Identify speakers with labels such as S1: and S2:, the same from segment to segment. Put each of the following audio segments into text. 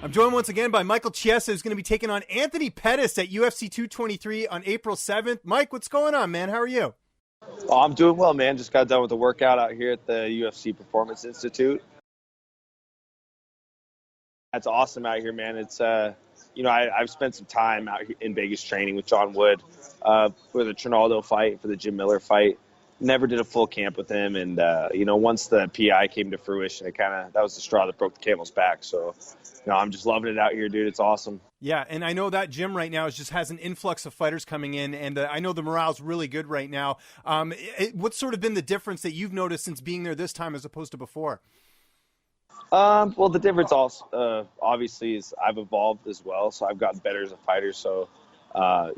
S1: I'm joined once again by Michael Chiesa, who's going to be taking on Anthony Pettis at UFC 223 on April 7th. Mike, what's going on, man? How are you?
S2: Oh, I'm doing well, man. Just got done with the workout out here at the UFC Performance Institute. That's awesome out here, man. It's, I've spent some time out here in Vegas training with John Wood for the Trinaldo fight, for the Jim Miller fight. Never did a full camp with him, and once the PI came to fruition, that was the straw that broke the camel's back. So, I'm just loving it out here, dude. It's awesome.
S1: Yeah, and I know that gym right now just has an influx of fighters coming in, and I know the morale's really good right now. What's sort of been the difference that you've noticed since being there this time as opposed to before?
S2: Well, the difference also obviously is I've evolved as well, so I've gotten better as a fighter. So, I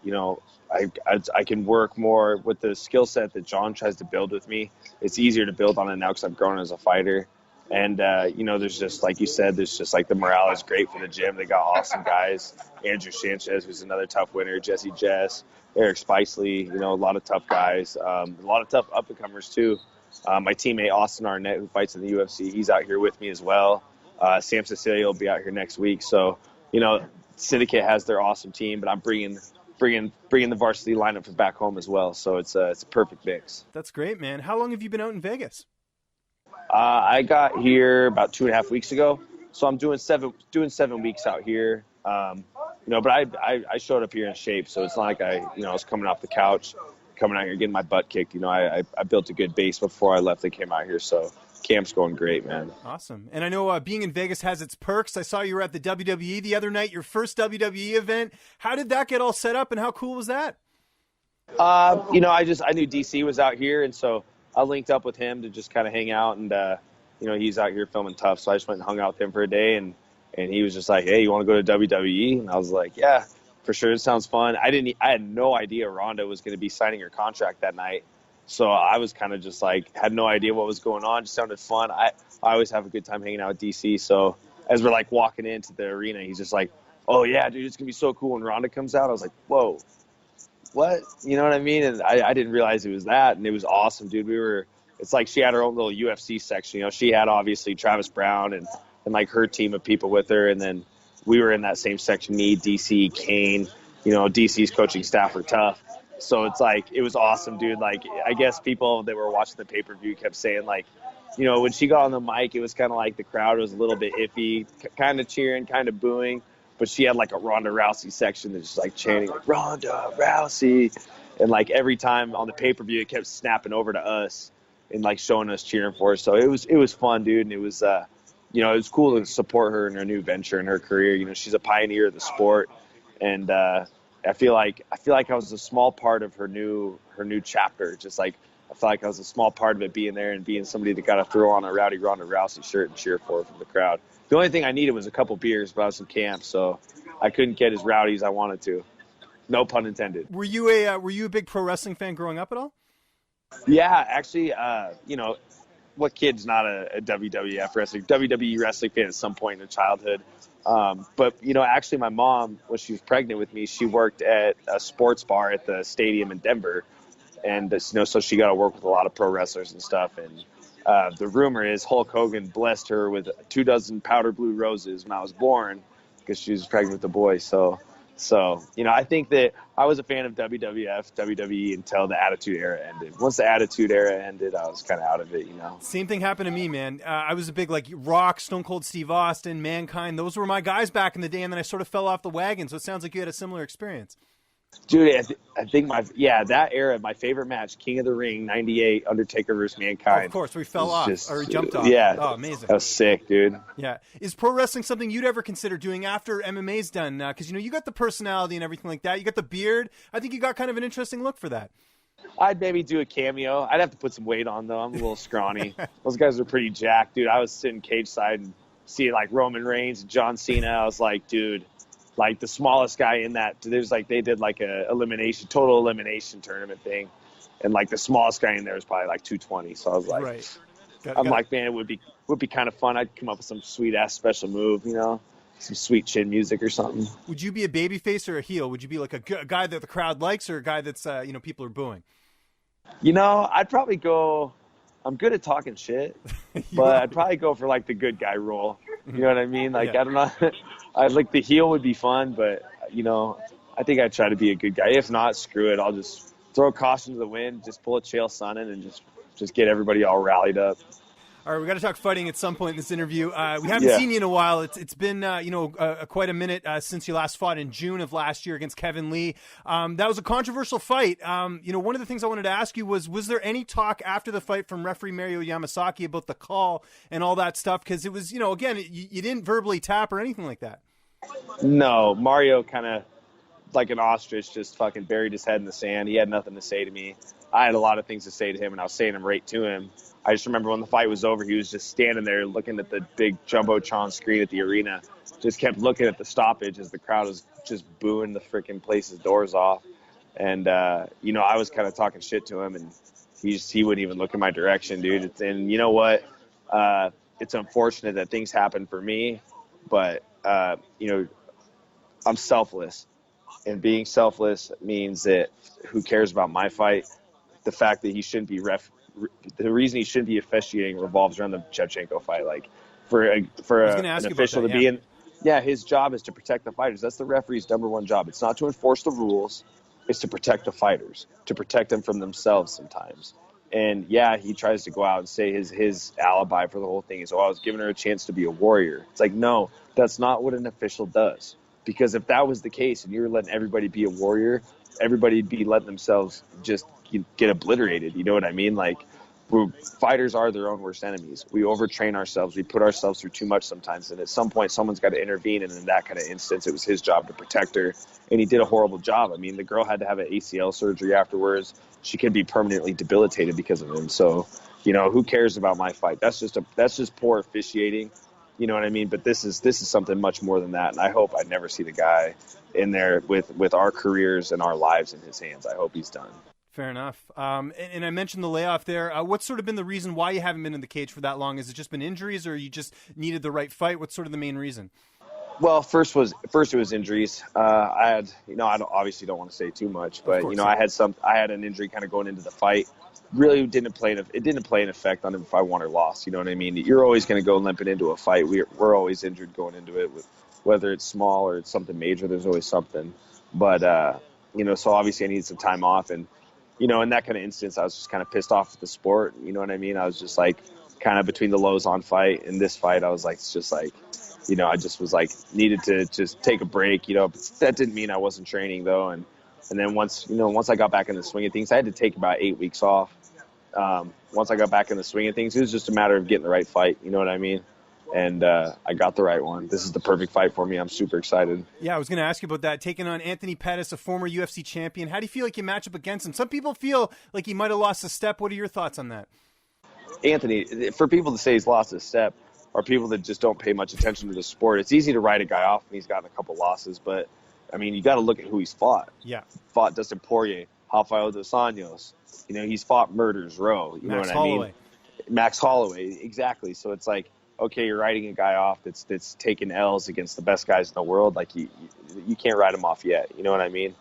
S2: can work more with the skill set that John tries to build with me. It's easier to build on it now because I've grown as a fighter. And, there's just, like you said, there's just like the morale is great for the gym. They got awesome guys. Andrew Sanchez, who's another tough winner, Jesse Jess, Eric Spicely, a lot of tough guys, a lot of tough up-and-comers too. My teammate Austin Arnett, who fights in the UFC, he's out here with me as well. Sam Cecilia will be out here next week. So, Syndicate has their awesome team, but I'm bringing the varsity lineup from back home as well. So it's a perfect mix.
S1: That's great, man. How long have you been out in Vegas?
S2: I got here about 2.5 weeks ago. So I'm doing 7 weeks out here. But I showed up here in shape. So it's not like I was coming off the couch, coming out here getting my butt kicked. I built a good base before I left and came out here. So camp's going great, man.
S1: Awesome. And I know being in Vegas has its perks. I saw you were at the WWE the other night, your first WWE event. How did that get all set up, and how cool was that?
S2: I knew DC was out here, and so I linked up with him to just kind of hang out, and he's out here filming Tough, so I just went and hung out with him for a day, and he was just like, hey, you want to go to WWE? And I was like, yeah, for sure, it sounds fun. I had no idea Ronda was going to be signing her contract that night. So I was kind of just like, had no idea what was going on. Just sounded fun. I always have a good time hanging out with DC. So as we're like walking into the arena, he's just like, oh yeah, dude, it's going to be so cool when Ronda comes out. I was like, whoa, what? You know what I mean? And I didn't realize it was that. And it was awesome, dude. It's like she had her own little UFC section. She had obviously Travis Brown and like her team of people with her. And then we were in that same section, me, DC, Kane, DC's coaching staff were tough. So it's like, it was awesome, dude. Like, I guess people that were watching the pay-per-view kept saying, like, when she got on the mic, it was kind of like the crowd was a little bit iffy, kind of cheering, kind of booing. But she had, like, a Ronda Rousey section that's just, like, chanting, like, Ronda Rousey. And, like, every time on the pay-per-view, it kept snapping over to us and, like, showing us cheering for her. So it was fun, dude. And it was, it was cool to support her in her new venture in her career. She's a pioneer of the sport. And, I feel like I was a small part of her new chapter. Just like I feel like I was a small part of it, being there and being somebody that got to throw on a rowdy Ronda Rousey shirt and cheer for her from the crowd. The only thing I needed was a couple beers, but I was in camp, so I couldn't get as rowdy as I wanted to. No pun intended.
S1: Were you a big pro wrestling fan growing up at all?
S2: Yeah, actually, what kid's not a WWF wrestling, WWE wrestling fan at some point in childhood? But actually my mom, when she was pregnant with me, she worked at a sports bar at the stadium in Denver. And, so she got to work with a lot of pro wrestlers and stuff. And the rumor is Hulk Hogan blessed her with 24 powder blue roses when I was born because she was pregnant with a boy. So, I think that I was a fan of WWF, WWE until the Attitude Era ended. Once the Attitude Era ended, I was kind of out of it,
S1: Same thing happened to me, man. I was a big, like, Rock, Stone Cold Steve Austin, Mankind. Those were my guys back in the day, and then I sort of fell off the wagon. So it sounds like you had a similar experience.
S2: Dude, I think that era, my favorite match, King of the Ring, 98, Undertaker versus Mankind.
S1: Oh, of course, we fell off, or jumped off.
S2: Yeah.
S1: Oh, amazing.
S2: That was sick, dude.
S1: Yeah. Is pro wrestling something you'd ever consider doing after MMA's done? Because, you got the personality and everything like that. You got the beard. I think you got kind of an interesting look for that.
S2: I'd maybe do a cameo. I'd have to put some weight on, though. I'm a little scrawny. Those guys are pretty jacked, dude. I was sitting cage side and seeing, like, Roman Reigns and John Cena. I was like, dude. Like the smallest guy in that, there's like they did like a total elimination tournament thing, and like the smallest guy in there was probably like 220. So I was like,
S1: right.
S2: Like, man, it would be kind of fun. I'd come up with some sweet ass special move, some sweet chin music or something.
S1: Would you be a babyface or a heel? Would you be like a guy that the crowd likes or a guy that's people are booing?
S2: I'd probably go. I'm good at talking shit, but I'd probably go for like the good guy role. You know what I mean? Like,
S1: Yeah.
S2: I don't know. I like the heel would be fun, but I think I'd try to be a good guy. If not, screw it. I'll just throw caution to the wind, just pull a Chael Sonnen and just get everybody all rallied up.
S1: All right, we got to talk fighting at some point in this interview. We haven't
S2: Yeah.
S1: seen you in a while. It's been quite a minute since you last fought in June of last year against Kevin Lee. That was a controversial fight. One of the things I wanted to ask you was there any talk after the fight from referee Mario Yamasaki about the call and all that stuff? Because it was, again, you didn't verbally tap or anything like that.
S2: No, Mario kind of like an ostrich just fucking buried his head in the sand. He had nothing to say to me. I had a lot of things to say to him, and I was saying them right to him. I just remember when the fight was over, he was just standing there looking at the big Jumbotron screen at the arena, just kept looking at the stoppage as the crowd was just booing the freaking place's doors off. And, I was kind of talking shit to him, and he wouldn't even look in my direction, dude. And you know what? It's unfortunate that things happen for me, but, I'm selfless. And being selfless means that who cares about my fight? The fact that he shouldn't be the reason he shouldn't be officiating revolves around the Shevchenko fight. Like for an official to be in, his job is to protect the fighters. That's the referee's number one job. It's not to enforce the rules. It's to protect the fighters, to protect them from themselves sometimes. And he tries to go out and say his alibi for the whole thing is, I was giving her a chance to be a warrior. It's like, no, that's not what an official does. Because if that was the case and you were letting everybody be a warrior, everybody'd be letting themselves just get obliterated. You know what I mean? Like, fighters are their own worst enemies. We overtrain ourselves. We put ourselves through too much sometimes. And at some point, someone's got to intervene. And in that kind of instance, it was his job to protect her. And he did a horrible job. I mean, the girl had to have an ACL surgery afterwards. She could be permanently debilitated because of him. So, who cares about my fight? That's just poor officiating. You know what I mean? But this is something much more than that. And I hope I never see the guy in there with our careers and our lives in his hands. I hope he's done.
S1: Fair enough. And I mentioned the layoff there. What's sort of been the reason why you haven't been in the cage for that long? Has it just been injuries, or you just needed the right fight? What's sort of the main reason?
S2: Well, first it was injuries. I had, I obviously don't want to say too much, but I had an injury kind of going into the fight. Really didn't play an effect on if I won or lost. You know what I mean? You're always going to go limping into a fight. We're always injured going into it, with whether it's small or it's something major. There's always something. But so obviously I needed some time off, and in that kind of instance, I was just kind of pissed off with the sport. You know what I mean? I was just like kind of between the lows on fight and this fight. I was like, it's just like, I just was like needed to just take a break. But that didn't mean I wasn't training though. And then once I got back in the swing of things, I had to take about 8 weeks off. Once I got back in the swing of things, it was just a matter of getting the right fight. You know what I mean? And I got the right one. This is the perfect fight for me. I'm super excited. Yeah,
S1: I was going to ask you about that. Taking on Anthony Pettis, a former UFC champion. How do you feel like you match up against him? Some people feel like he might have lost a step. What are your thoughts on that?
S2: Anthony, for people to say he's lost a step, or people that just don't pay much attention to the sport, it's easy to write a guy off when he's gotten a couple losses. But, I mean, you got to look at who he's fought.
S1: Yeah.
S2: Fought Dustin Poirier, Rafael dos Anjos. He's fought Murders Row. You know what I mean? Max Holloway, exactly. So it's like, okay, you're writing a guy off that's taking L's against the best guys in the world. Like you can't write him off yet. You know what I mean?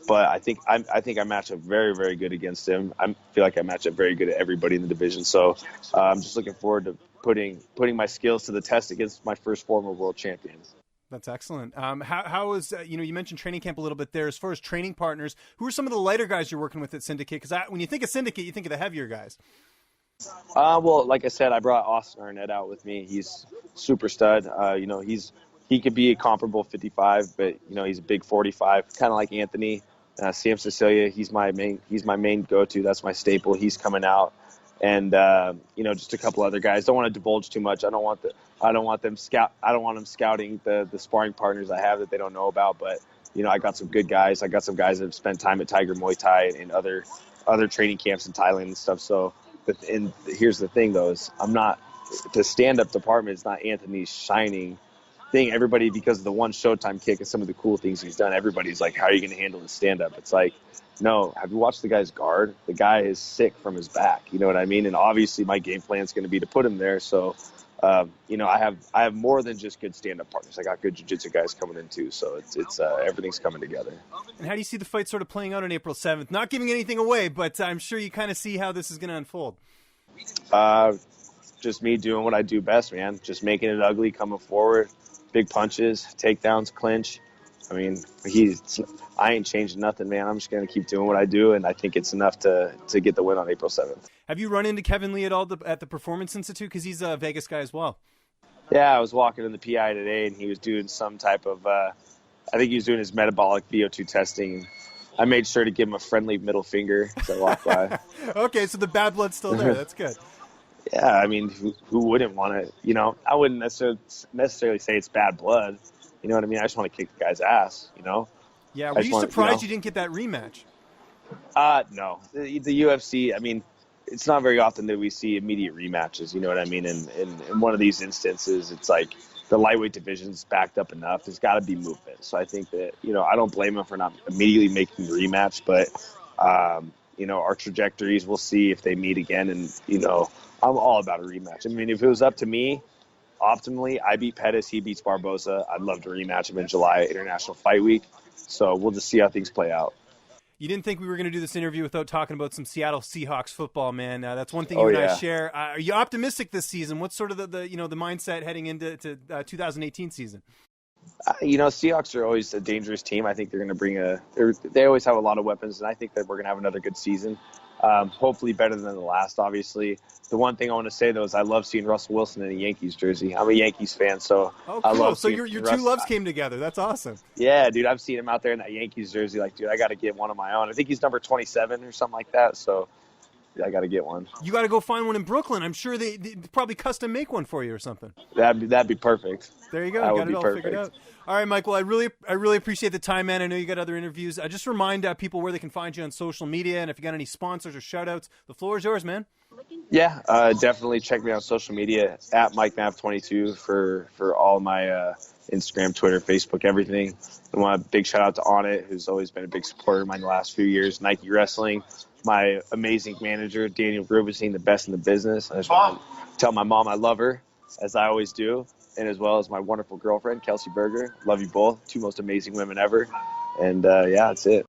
S2: But I think I match up very, very good against him. I feel like I match up very good at everybody in the division. So I'm just looking forward to putting my skills to the test against my first former world champion.
S1: That's excellent. How is you mentioned training camp a little bit there. As far as training partners, who are some of the lighter guys you're working with at Syndicate? Because when you think of Syndicate, you think of the heavier guys.
S2: Well, like I said, I brought Austin Arnett out with me. He's super stud. He could be a comparable 55, but he's a big 45, kind of like Anthony. Sam Cecilia, he's my main go-to. That's my staple. He's coming out, and just a couple other guys. Don't want to divulge too much. I don't want them scouting the sparring partners I have that they don't know about. But I got some good guys. I got some guys that have spent time at Tiger Muay Thai and other training camps in Thailand and stuff. So. And here's the thing, though, is the stand-up department is not Anthony's shining thing. Everybody, because of the one Showtime kick and some of the cool things he's done, everybody's like, how are you going to handle the stand-up? It's like, no, have you watched the guy's guard? The guy is sick from his back. You know what I mean? And obviously my game plan is going to be to put him there. So, I have more than just good stand-up partners. I got good jiu-jitsu guys coming in too. So it's everything's coming together.
S1: And how do you see the fight sort of playing out on April 7th? Not giving anything away, but I'm sure you kind of see how this is going to unfold.
S2: just me doing what I do best, man. Just making it ugly, coming forward, big punches, takedowns, clinch. I mean, I ain't changing nothing, man. I'm just going to keep doing what I do, and I think it's enough to get the win on April 7th.
S1: Have you run into Kevin Lee at all at the Performance Institute? Because he's a Vegas guy as well.
S2: Yeah, I was walking in the PI today, and he was doing some type of I think he was doing his metabolic VO2 testing. I made sure to give him a friendly middle finger as I walked by.
S1: Okay, so the bad blood's still there. That's good.
S2: Yeah, I mean, who wouldn't want to, you know, I wouldn't necessarily say it's bad blood. You know what I mean? I just want to kick the guy's ass, you know?
S1: Yeah, were you surprised you didn't get that rematch?
S2: No. The UFC, I mean, it's not very often that we see immediate rematches, you know what I mean? And in one of these instances, it's like the lightweight division's backed up enough. There's got to be movement. So I think that, you know, I don't blame him for not immediately making the rematch, but, you know, our trajectories, we'll see if they meet again. And, you know, I'm all about a rematch. I mean, if it was up to me, optimally, I beat Pettis, he beats Barboza. I'd love to rematch him in July, International Fight Week. So we'll just see how things play out.
S1: You didn't think we were going to do this interview without talking about some Seattle Seahawks football, man. That's one thing you and I share. Are you optimistic this season? What's sort of the mindset heading into 2018 season?
S2: You know, Seahawks are always a dangerous team. I think they're going to bring they always have a lot of weapons, and I think that we're going to have another good season. Hopefully better than the last, obviously. The one thing I want to say, though, is I love seeing Russell Wilson in a Yankees jersey. I'm a Yankees fan, so I love
S1: so your two loves came together. That's awesome.
S2: Yeah, dude, I've seen him out there in that Yankees jersey. Like, dude, I got to get one of my own. I think he's number 27 or something like that, so yeah, I got to get one.
S1: You got to go find one in Brooklyn. I'm sure they probably custom make one for you or something.
S2: That'd be perfect.
S1: There you go. You got it all figured out. All right, Michael, I really appreciate the time, man. I know you got other interviews. Just remind people where they can find you on social media, and if you got any sponsors or shout-outs, the floor is yours, man.
S2: Yeah, definitely check me on social media at MikeMav22 for all my Instagram, Twitter, Facebook, everything. I want a big shout-out to Onnit, who's always been a big supporter of mine the last few years, Nike Wrestling, my amazing manager, Daniel Rubenstein, the best in the business. I just want to tell my mom I love her, as I always do, and as well as my wonderful girlfriend, Kelsey Berger. Love you both. Two most amazing women ever. And, yeah, that's it.